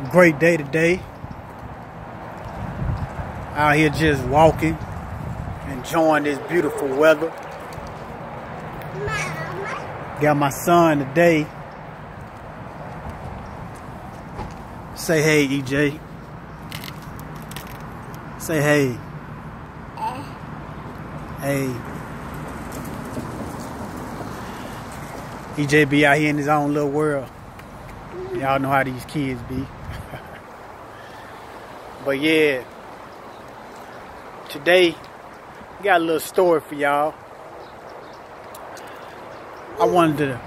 Great day today. Out here just walking, enjoying this beautiful weather. Got my son today. Say hey, EJ. Say hey. Hey. EJ be out here in his own little world. Y'all know how these kids be. But yeah, today we got a little story for y'all. I wanted to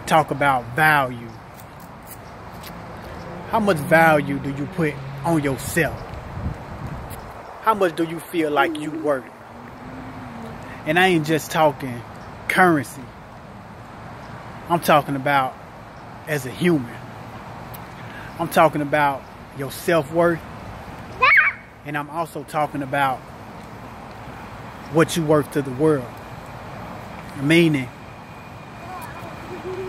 talk about value. How much value do you put on yourself? How much do you feel like you worth? And I ain't just talking currency. I'm talking about as a human. I'm talking about your self-worth. And I'm also talking about what you worth to the world. Meaning,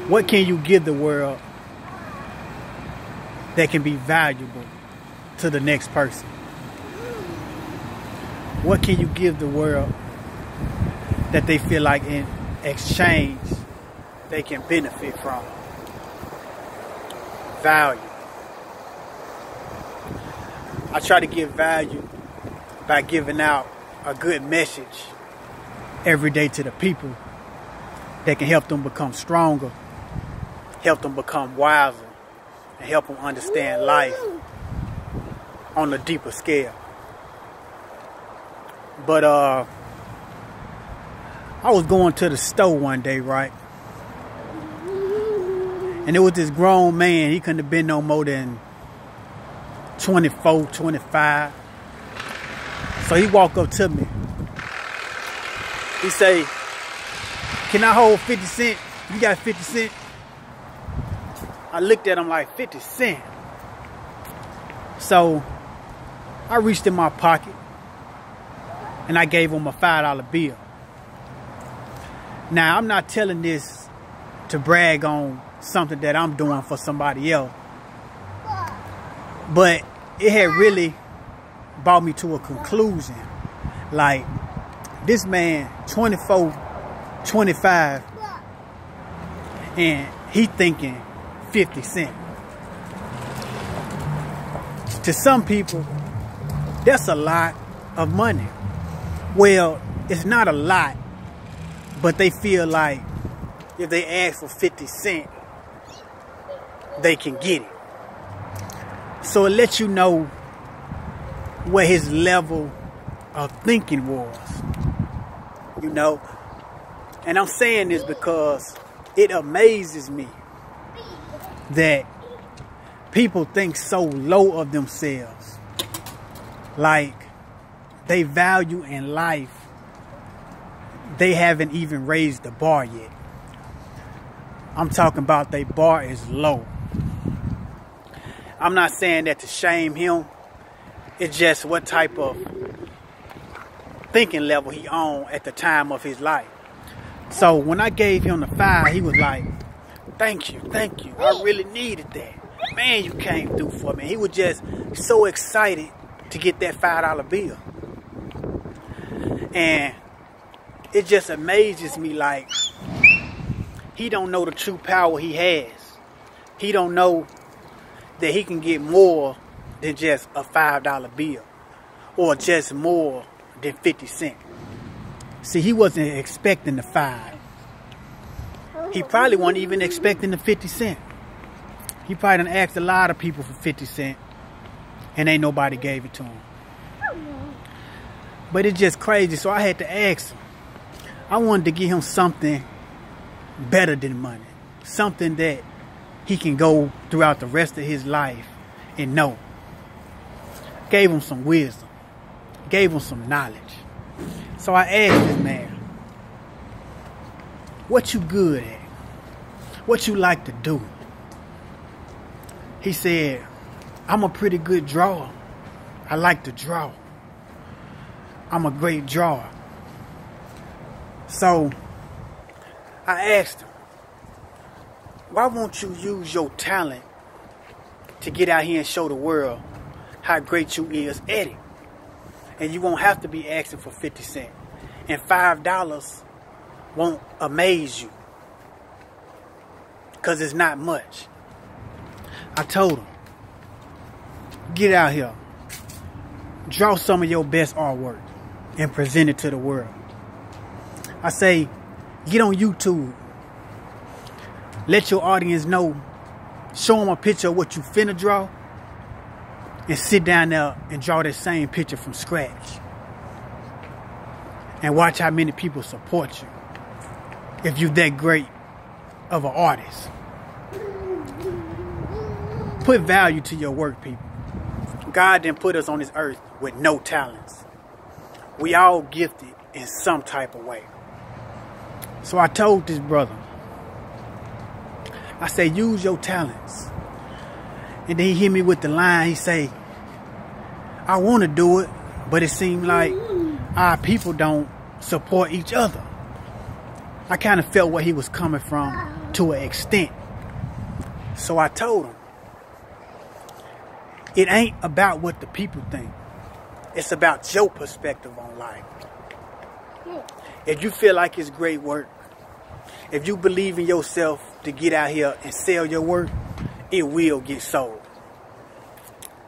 what can you give the world that can be valuable to the next person? What can you give the world that they feel like in exchange they can benefit from? Value. I try to give value by giving out a good message every day to the people that can help them become stronger, help them become wiser, and help them understand life on a deeper scale. But I was going to the store one day, right? And it was this grown man. He couldn't have been no more than 24, 25. So he walked up to me. He say, "Can I hold 50 cents? You got 50 cents?" I looked at him like, 50 cents? So I reached in my pocket and I gave him a $5 bill. Now, I'm not telling this to brag on something that I'm doing for somebody else. But it had really brought me to a conclusion. Like, this man, 24, 25, and he thinking 50 cents. To some people, that's a lot of money. Well, it's not a lot, but they feel like if they ask for 50 cents, they can get it. So it lets you know where his level of thinking was, you know. And I'm saying this because it amazes me that people think so low of themselves. Like, they value in life, they haven't even raised the bar yet. I'm talking about their bar is low. I'm not saying that to shame him. It's just what type of thinking level he on at the time of his life. So when I gave him the $5, he was like, thank you. I really needed that. Man, you came through for me. He was just so excited to get that $5 bill. And it just amazes me, like, he don't know the true power he has. He don't know that he can get more than just a $5 bill, or just more than 50 cents. See, he wasn't expecting the 5. He probably wasn't even expecting the 50 cents. He probably done asked a lot of people for 50 cents, and ain't nobody gave it to him. But it's just crazy, so I had to ask him. I wanted to give him something better than money, something that he can go throughout the rest of his life and know. Gave him some wisdom. Gave him some knowledge. So I asked this man, what you good at? What you like to do? He said, I'm a pretty good drawer. I like to draw. I'm a great drawer. So I asked him, why won't you use your talent to get out here and show the world how great you is at it. And you won't have to be asking for 50 cents. And $5 won't amaze you, because it's not much. I told him, get out here, draw some of your best artwork and present it to the world. I say, get on YouTube, let your audience know, show them a picture of what you finna draw, and sit down there and draw that same picture from scratch. And watch how many people support you if you're that great of an artist. Put value to your work, people. God didn't put us on this earth with no talents. We all gifted in some type of way. So I told this brother, I say, use your talents. And then he hit me with the line. He say, I want to do it, but it seemed like our people don't support each other. I kind of felt where he was coming from to an extent. So I told him, it ain't about what the people think. It's about your perspective on life. If you feel like it's great work, if you believe in yourself to get out here and sell your work, it will get sold.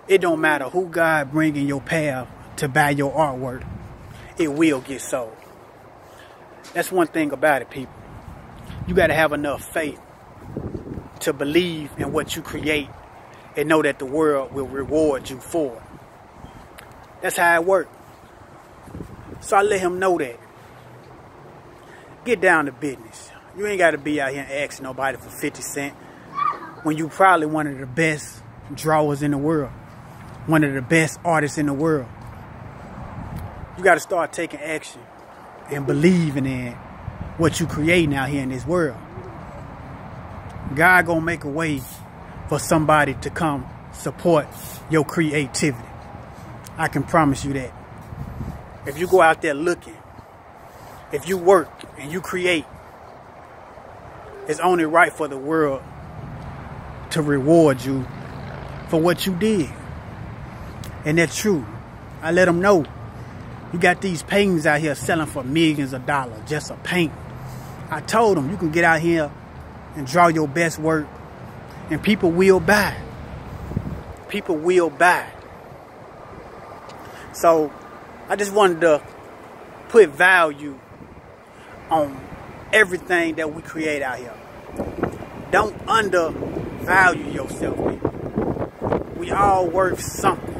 It don't matter who God bring in your path to buy your artwork, it will get sold. That's one thing about it, people. You got to have enough faith to believe in what you create and know that the world will reward you for it. That's how it works. So I let him know that. Get down to business. You ain't got to be out here and ask nobody for 50 cents when you probably one of the best drawers in the world, one of the best artists in the world. You got to start taking action and believing in what you creating out here in this world. God gonna make a way for somebody to come support your creativity. I can promise you that. If you go out there looking, if you work and you create, it's only right for the world to reward you for what you did. And that's true. I let them know. You got these paintings out here selling for millions of dollars, just a paint. I told them you can get out here and draw your best work and people will buy. People will buy. So I just wanted to put value on everything that we create out here. Don't undervalue yourself, people. We all worth something.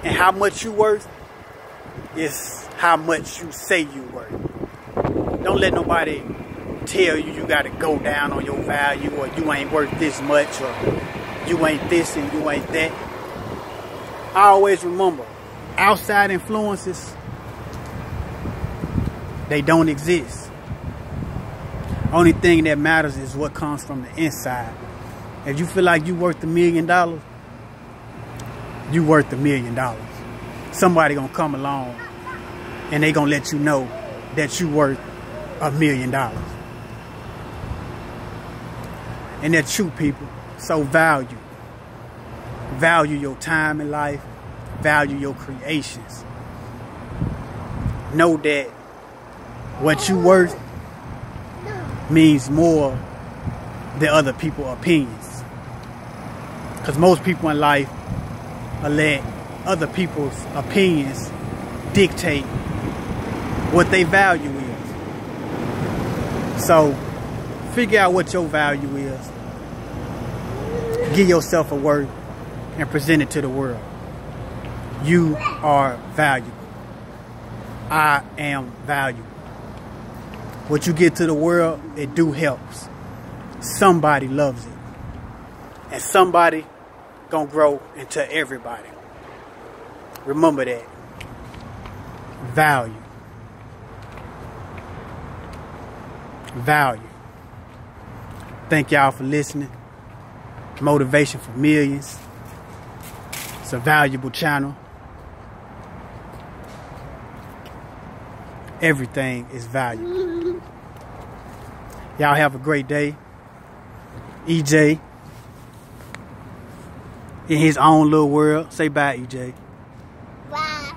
And how much you worth is how much you say you worth. Don't let nobody tell you you got to go down on your value, or you ain't worth this much, or you ain't this and you ain't that. I always remember, outside influences, they don't exist. Only thing that matters is what comes from the inside. If you feel like you worth $1 million, you worth $1 million. Somebody gonna come along and they gonna let you know that you worth $1 million. And that's true, people. So value your time in life, value your creations. Know that what you worth means more than other people's opinions. Because most people in life will let other people's opinions dictate what their value is. So figure out what your value is. Give yourself a worth and present it to the world. You are valuable. I am valuable. What you get to the world, it do helps. Somebody loves it. And somebody gonna grow into everybody. Remember that. Value. Value. Thank y'all for listening. Motivation for Millions. It's a valuable channel. Everything is valuable. Y'all have a great day. EJ, in his own little world. Say bye, EJ. Bye.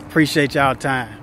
Appreciate y'all time.